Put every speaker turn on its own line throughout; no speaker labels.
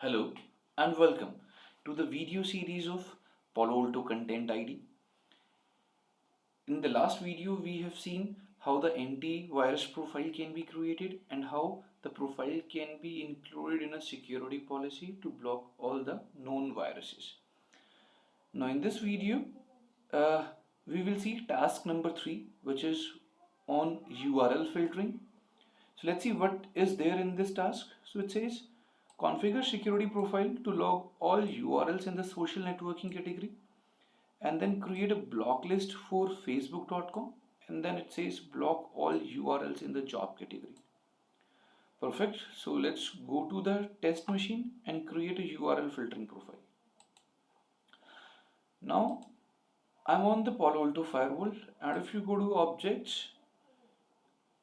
Hello and welcome to the video series of Palo Alto Content ID. In the last video, we have seen how the antivirus profile can be created and how the profile can be included in a security policy to block all the known viruses. Now, in this video, uh, we will see task number 3, which is on URL filtering. So let's see what is there in this task. So it says configure security profile to log all URLs in the social networking category, and then create a block list for facebook.com, and then it says block all URLs in the job category. Perfect. So let's go to the test machine and create a URL filtering profile. Now I'm on the Palo Alto firewall, and if you go to objects,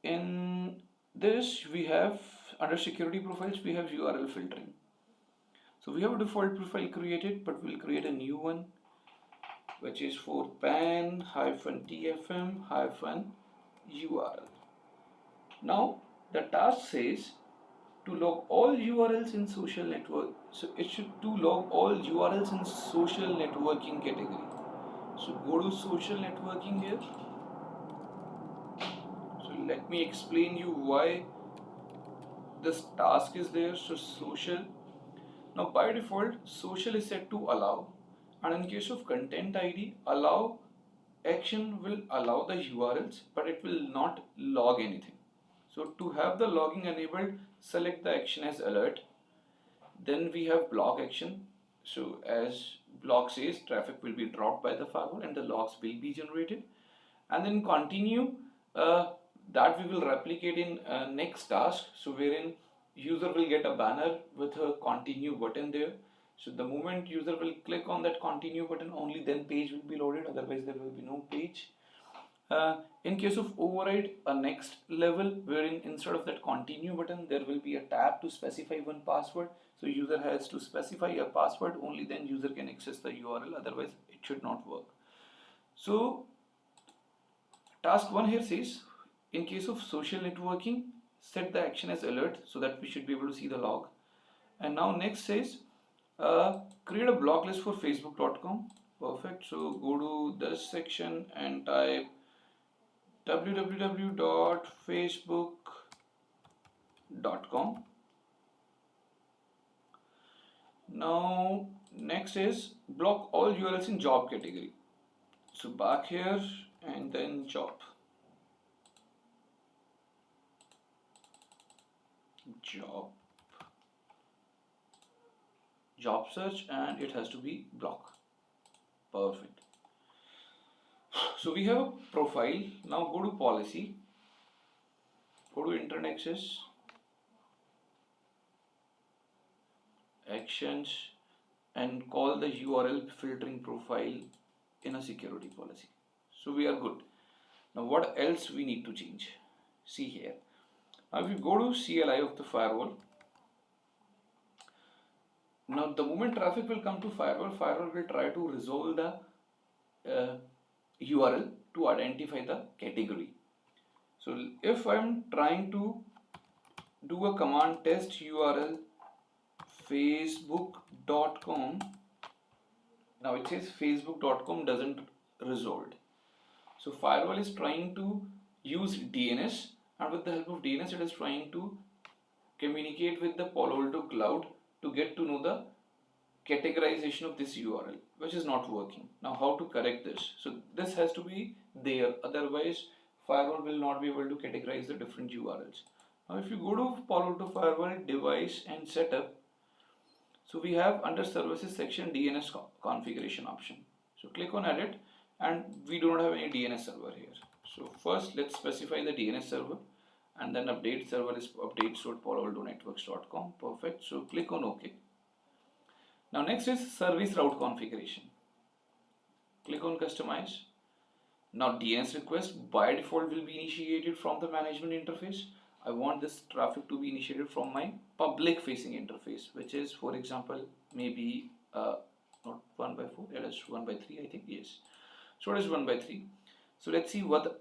in this we have under security profiles we have URL filtering. So we have a default profile created, but we'll create a new one which is for pan-tfm-url. Now the task says to log all URLs in social network. So it should to log all URLs in social networking category. So go to social networking here. So let me explain you why this task is there. So social, now by default social is set to allow, and in case of content ID, allow action will allow the URLs but it will not log anything. So to have the logging enabled, select the action as alert. Then we have block action. So as block says, traffic will be dropped by the firewall and the logs will be generated. And then continue, that we will replicate in next task. So wherein user will get a banner with a continue button there. So the moment user will click on that continue button, only then page will be loaded, otherwise there will be no page. In case of override, a next level wherein instead of that continue button there will be a tab to specify one password. So user has to specify a password, only then user can access the URL, otherwise it should not work. So task 1 here says in case of social networking, set the action as alert so that we should be able to see the log. And now next says create a block list for facebook.com. Perfect. So go to this section and type www.facebook.com. Now next is block all URLs in job category. So back here and then job search, and it has to be block. Perfect. So we have a profile. Now go to policy, go to internet access, actions, and call the URL filtering profile in a security policy. So we are good. Now what else we need to change? See here. Now if you go to CLI of the firewall, now the moment traffic will come to firewall will try to resolve the URL to identify the category. So if I'm trying to do a command test URL facebook.com, now it says facebook.com doesn't resolve. So firewall is trying to use DNS, and with the help of DNS it is trying to communicate with the Palo Alto cloud to get to know the categorization of this URL, which is not working. Now how to correct this? So this has to be there, otherwise firewall will not be able to categorize the different URLs. Now if you go to Palo Alto firewall device and setup, so we have under services section DNS configuration option. So click on edit, and we do not have any DNS server here. So first let's specify the DNS server, and then update server is updates.paloaltonetworks.com. Perfect. So click on OK. Now next is service route configuration. Click on customize. Now DNS request by default will be initiated from the management interface. I want this traffic to be initiated from my public facing interface, which is, for example, maybe not 1/4, it is 1/3, I think. Yes, so it is 1/3. So let's see what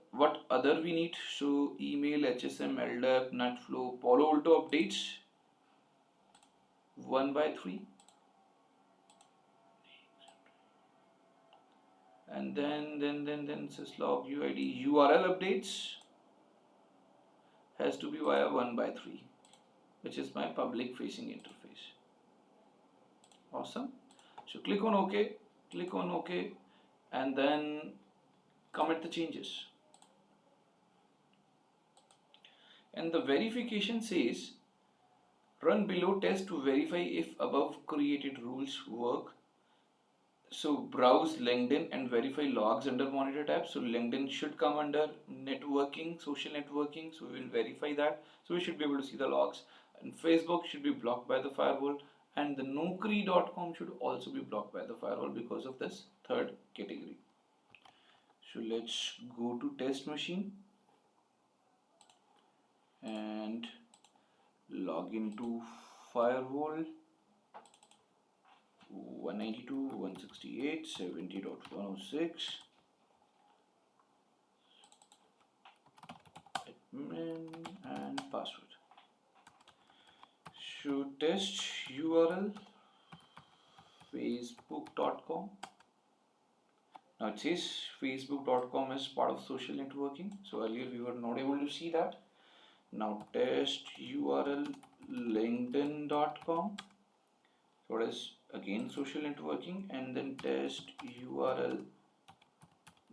other we need. So email, HSM, LDAP, NetFlow, Palo Alto updates 1/3, and then syslog UID URL updates has to be via 1/3, which is my public facing interface. Awesome. So click on OK, and then commit the changes. And the verification says run below test to verify if above created rules work. So browse LinkedIn and verify logs under monitor tab. So LinkedIn should come under networking, social networking. So we will verify that. So we should be able to see the logs. And Facebook should be blocked by the firewall. And the Naukri.com should also be blocked by the firewall because of this third category. So let's go to test machine and log into firewall 192.168.70.106 admin and password. So test URL facebook.com. Now it says facebook.com is part of social networking. So earlier we were not able to see that. Now test URL linkedin.com. So it is again social networking, and then test URL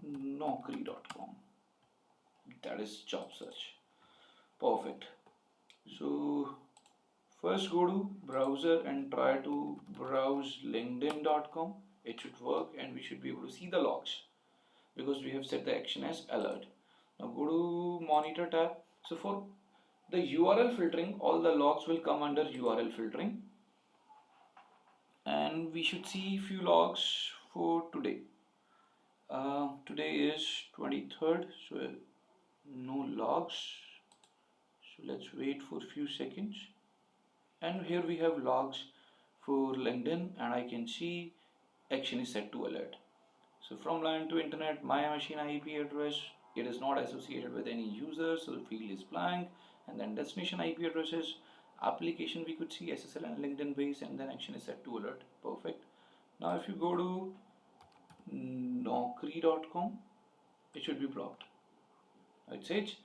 naukri.com. That is job search. Perfect. So first go to browser and try to browse linkedin.com. It should work and we should be able to see the logs because we have set the action as alert. Now go to monitor tab. So for the URL filtering, all the logs will come under URL filtering, and we should see few logs for today. Today is 23rd, so no logs. So let's wait for a few seconds, and here we have logs for LinkedIn, and I can see action is set to alert. So from line to internet, my machine IP address, it is not associated with any user, so the field is blank. And then destination IP addresses, application we could see SSL and LinkedIn base, and then action is set to alert. Perfect. Now if you go to naukri.com, it should be blocked. It says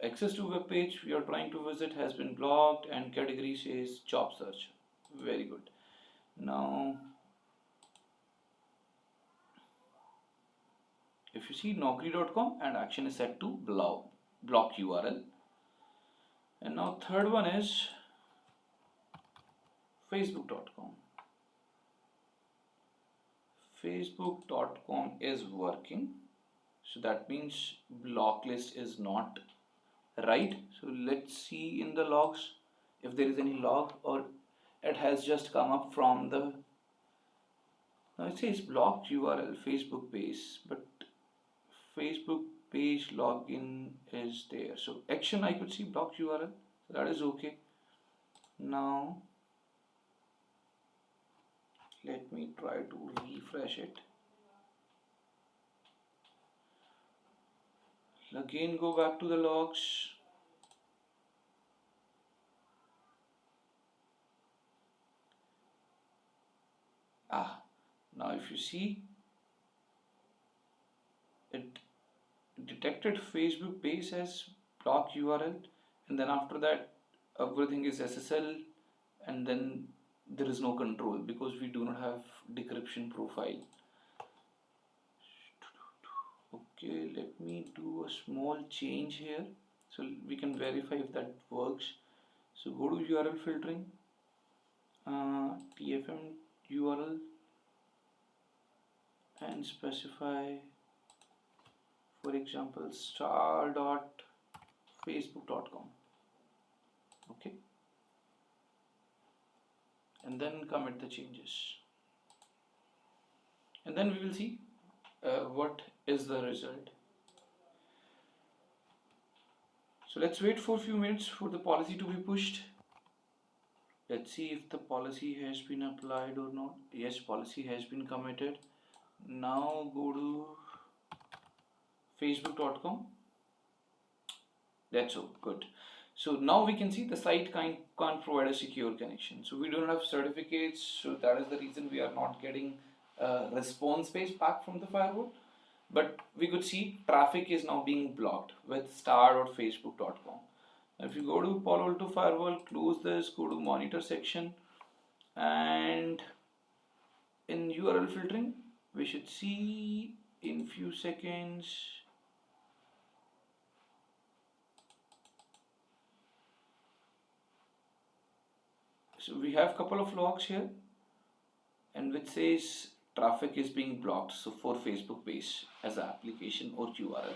access to web page we are trying to visit has been blocked, and category says job search. Very good. Now if you see naukri.com, and action is set to block URL. And now third one is facebook.com. Facebook.com is working, so that means block list is not right. So let's see in the logs if there is any log, or it has just come up from the, now it says blocked URL Facebook page, but Facebook page login is there. So action I could see blocked URL, so that is okay. Now let me try to refresh it. Again go back to the logs. Now if you see, it detected Facebook page as block URL, and then after that everything is SSL, and then there is no control because we do not have decryption profile. Okay, let me do a small change here so we can verify if that works. So go to URL filtering, TFM URL, and specify, for example, star.facebook.com. Okay, and then commit the changes, and then we will see what is the result. So let's wait for a few minutes for the policy to be pushed. Let's see if the policy has been applied or not. Yes, policy has been committed. Now go to facebook.com. That's all good. So now we can see the site can't provide a secure connection. So we don't have certificates. So that is the reason we are not getting a response page back from the firewall. But we could see traffic is now being blocked with star.facebook.com. If you go to Palo Alto Firewall, close this, go to monitor section, and in URL filtering, we should see in few seconds. So we have couple of logs here, and which says traffic is being blocked. So for Facebook page as an application or URL.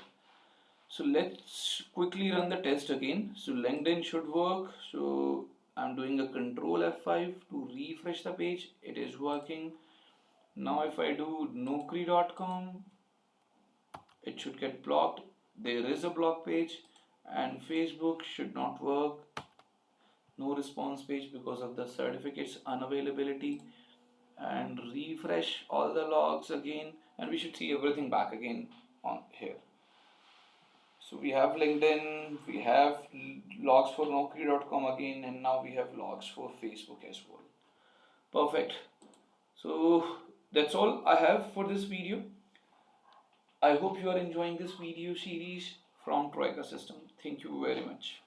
So let's quickly run the test again. So LinkedIn should work. So I'm doing a control F5 to refresh the page. It is working. Now if I do Naukri.com, it should get blocked. There is a block page, and Facebook should not work. No response page because of the certificates unavailability. And refresh all the logs again, and we should see everything back again on here. So we have LinkedIn, we have logs for Naukri.com again, and now we have logs for Facebook as well. Perfect. So that's all I have for this video. I hope you are enjoying this video series from Troika System. Thank you very much.